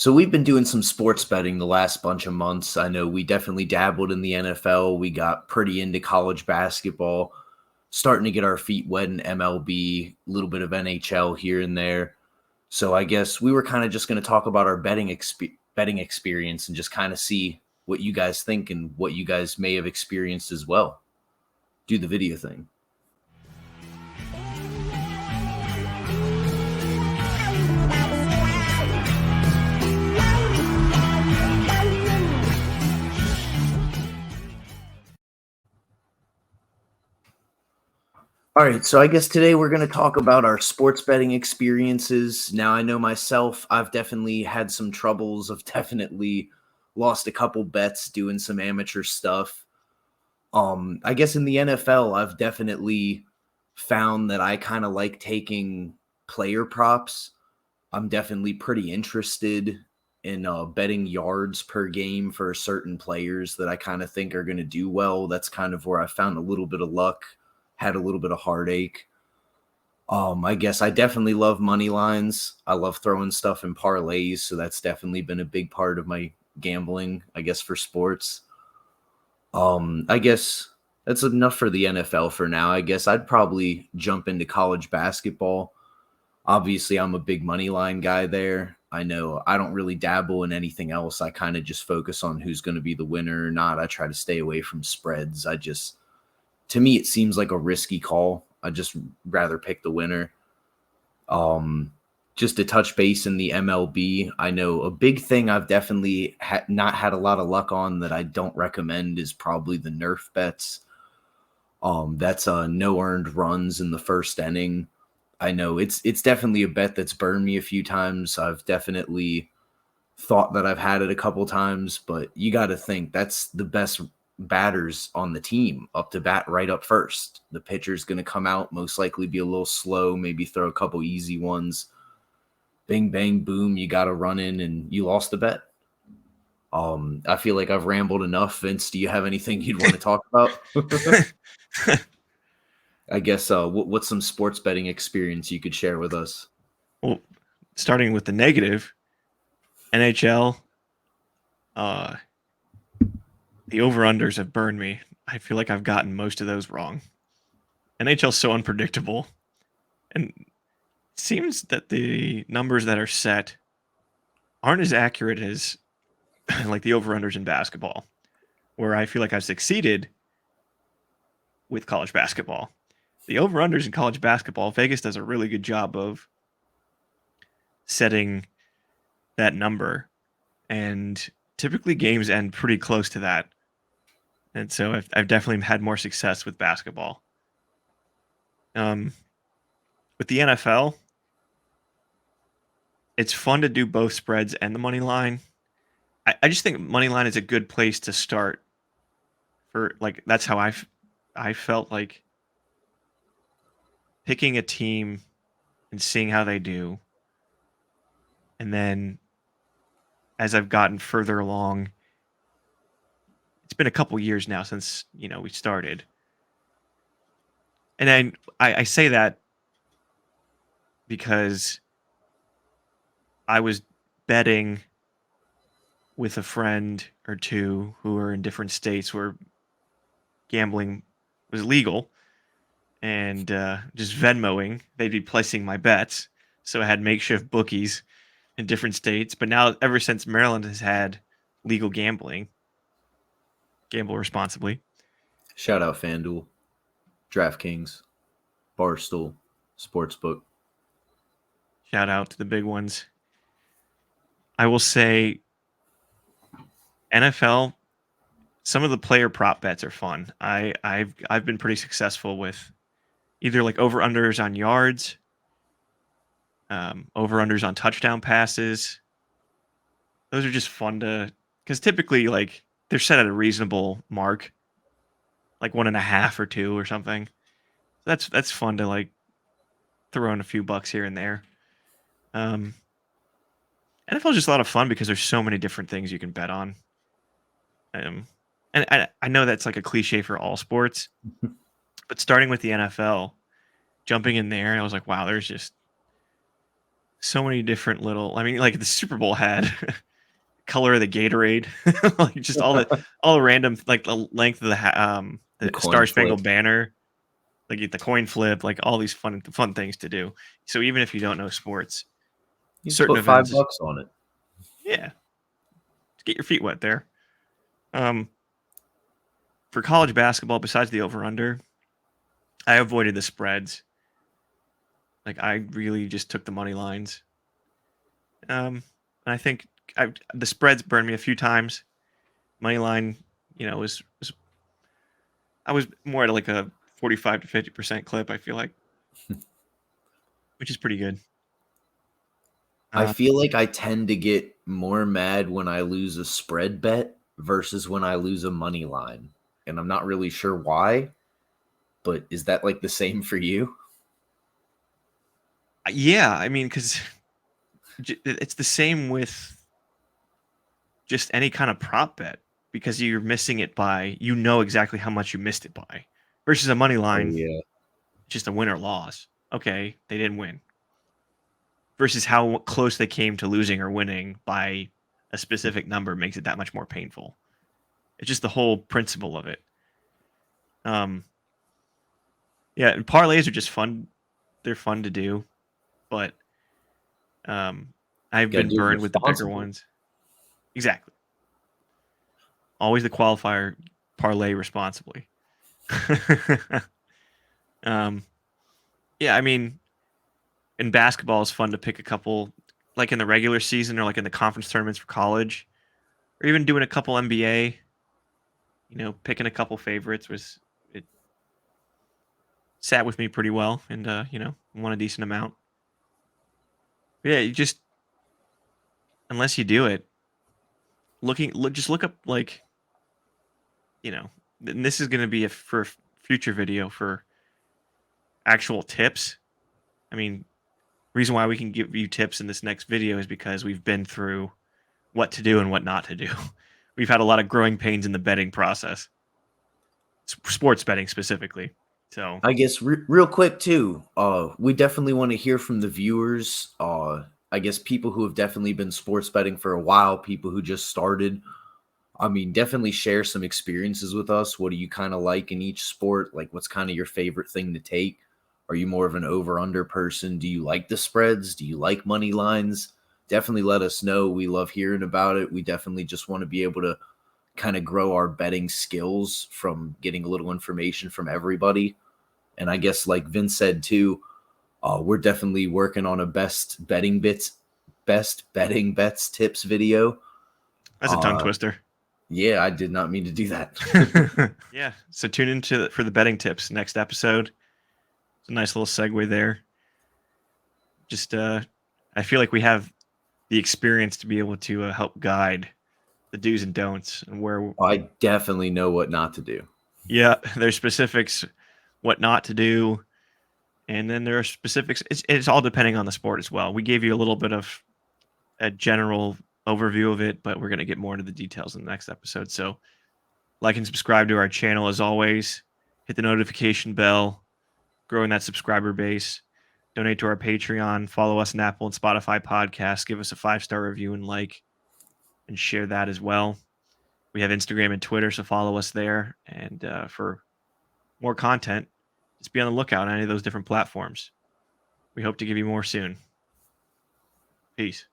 So we've been doing some sports betting the last bunch of months. I know we definitely dabbled in the NFL. We got pretty into college basketball, starting to get our feet wet in MLB, a little bit of NHL here and there. So I guess we were kind of just going to talk about our betting experience and just kind of see what you guys think and what you guys may have experienced as well. Do the video thing. All right, so I guess today we're going to talk about our sports betting experiences. Now, I know myself, I've definitely had some troubles. I've definitely lost a couple bets doing some amateur stuff. I guess in the NFL, I've definitely found that I kind of like taking player props. I'm definitely pretty interested in betting yards per game for certain players that I kind of think are going to do well. That's kind of where I found a little bit of luck, had a little bit of heartache. I guess I definitely love money lines. I love throwing stuff in parlays, so that's definitely been a big part of my gambling, I guess, for sports. I guess that's enough for the NFL for now. I guess I'd probably jump into college basketball. Obviously, I'm a big money line guy there. I know I don't really dabble in anything else. I kind of just focus on who's going to be the winner or not. I try to stay away from spreads. To me, it seems like a risky call. I just rather pick the winner. Just to touch base in the MLB, I know a big thing I've definitely not had a lot of luck on that I don't recommend is probably the Nerf bets. That's no earned runs in the first inning. I know it's definitely a bet that's burned me a few times. I've definitely thought that I've had it a couple times, but you got to think that's the best batters on the team up to bat right up first. The pitcher's going to come out, most likely be a little slow, maybe throw a couple easy ones. Bing, bang, boom, you got to run in and you lost the bet. I feel like I've rambled enough. Vince, do you have anything you'd want to talk about? I guess what's some sports betting experience you could share with us? Well, starting with the negative, NHL, uh, the over-unders have burned me. I feel like I've gotten most of those wrong. NHL's so unpredictable, and it seems that the numbers that are set aren't as accurate as like the over-unders in basketball, where I feel like I've succeeded with college basketball. The over-unders in college basketball, Vegas does a really good job of setting that number, and typically games end pretty close to that. And so I've definitely had more success with basketball. Um, with the NFL, it's fun to do both spreads and the money line. I just think money line is a good place to start for like that's how I felt like picking a team and seeing how they do. And then as I've gotten further along, it's been a couple years now since, we started. And then I say that because I was betting with a friend or two who were in different states where gambling was legal and just Venmoing. They'd be placing my bets. So I had makeshift bookies in different states. But now, ever since Maryland has had legal gambling, gamble responsibly. Shout out FanDuel, DraftKings, Barstool, Sportsbook. Shout out to the big ones. I will say NFL, some of the player prop bets are fun. I've been pretty successful with either like over unders on yards, over unders on touchdown passes. Those are just fun to because typically like they're set at a reasonable mark, like 1.5 or 2 or something. That's fun to like throw in a few bucks here and there. Um, NFL is just a lot of fun because there's so many different things you can bet on. Um, and I know that's like a cliche for all sports, but starting with the NFL, jumping in there, I was like, wow, there's just so many different little. I mean, like the Super Bowl had color of the Gatorade, like just all the random, like the length of The the coin Star flip. Spangled Banner, like the coin flip, like all these fun things to do. So even if you don't know sports, You just certain put five events, bucks on it. yeah, get your feet wet there. Um, for college basketball, besides the over under, I avoided the spreads. Like I really just took the money lines. And I think the spreads burned me a few times. Money line, was I was more at like a 45 to 50% clip. I feel like, which is pretty good. I Um, feel like I tend to get more mad when I lose a spread bet versus when I lose a money line. And I'm not really sure why, but is that like the same for you? yeah, I mean, because it's the same with just any kind of prop bet because you're missing it by exactly how much you missed it by versus a money Oh line, yeah. just a win or loss. Okay, they didn't win versus how close they came to losing or winning by a specific number makes it that much more painful. It's just the whole principle of it. Um, yeah, and parlays are just fun. They're fun to do, but um, I've Gotta been do it burned with the bigger responsibly. ones. Exactly. Always the qualifier: parlay responsibly. um, yeah, I mean, in basketball, it's fun to pick a couple, like in the regular season or like in the conference tournaments for college, or even doing a couple NBA. Picking a couple favorites it sat with me pretty well, and won a decent amount. But yeah, you just unless you do it, just look up like and this is going to be for a future video for actual tips. I mean, reason why we can give you tips in this next video is because we've been through what to do and what not to do. We've had a lot of growing pains in the betting process, sports betting specifically. So I guess real quick too. We definitely want to hear from the viewers. I guess people who have definitely been sports betting for a while, people who just started. I mean, definitely share some experiences with us. What do you kind of like in each sport? Like, what's kind of your favorite thing to take? Are you more of an over under person? Do you like the spreads? Do you like money lines? Definitely let us know. We love hearing about it. We definitely just want to be able to kind of grow our betting skills from getting a little information from everybody. And I guess, like Vince said too, we're definitely working on a best betting bets tips video. that's a tongue Uh, twister. yeah, I did not mean to do that. Yeah. So tune into for the betting tips next episode. It's a nice little segue there. Just I feel like we have the experience to be able to help guide the do's and don'ts and where I definitely know what not to do. yeah, there's specifics what not to do, and then there are specifics. It's all depending on the sport as well. We gave you a little bit of a general overview of it, but we're going to get more into the details in the next episode. So like and subscribe to our channel as always. Hit the notification bell, growing that subscriber base. Donate to our Patreon. Follow us on Apple and Spotify podcasts. Give us a 5-star review and and share that as well. We have Instagram and Twitter, so follow us there. And for more content, just be on the lookout on any of those different platforms. We hope to give you more soon. Peace.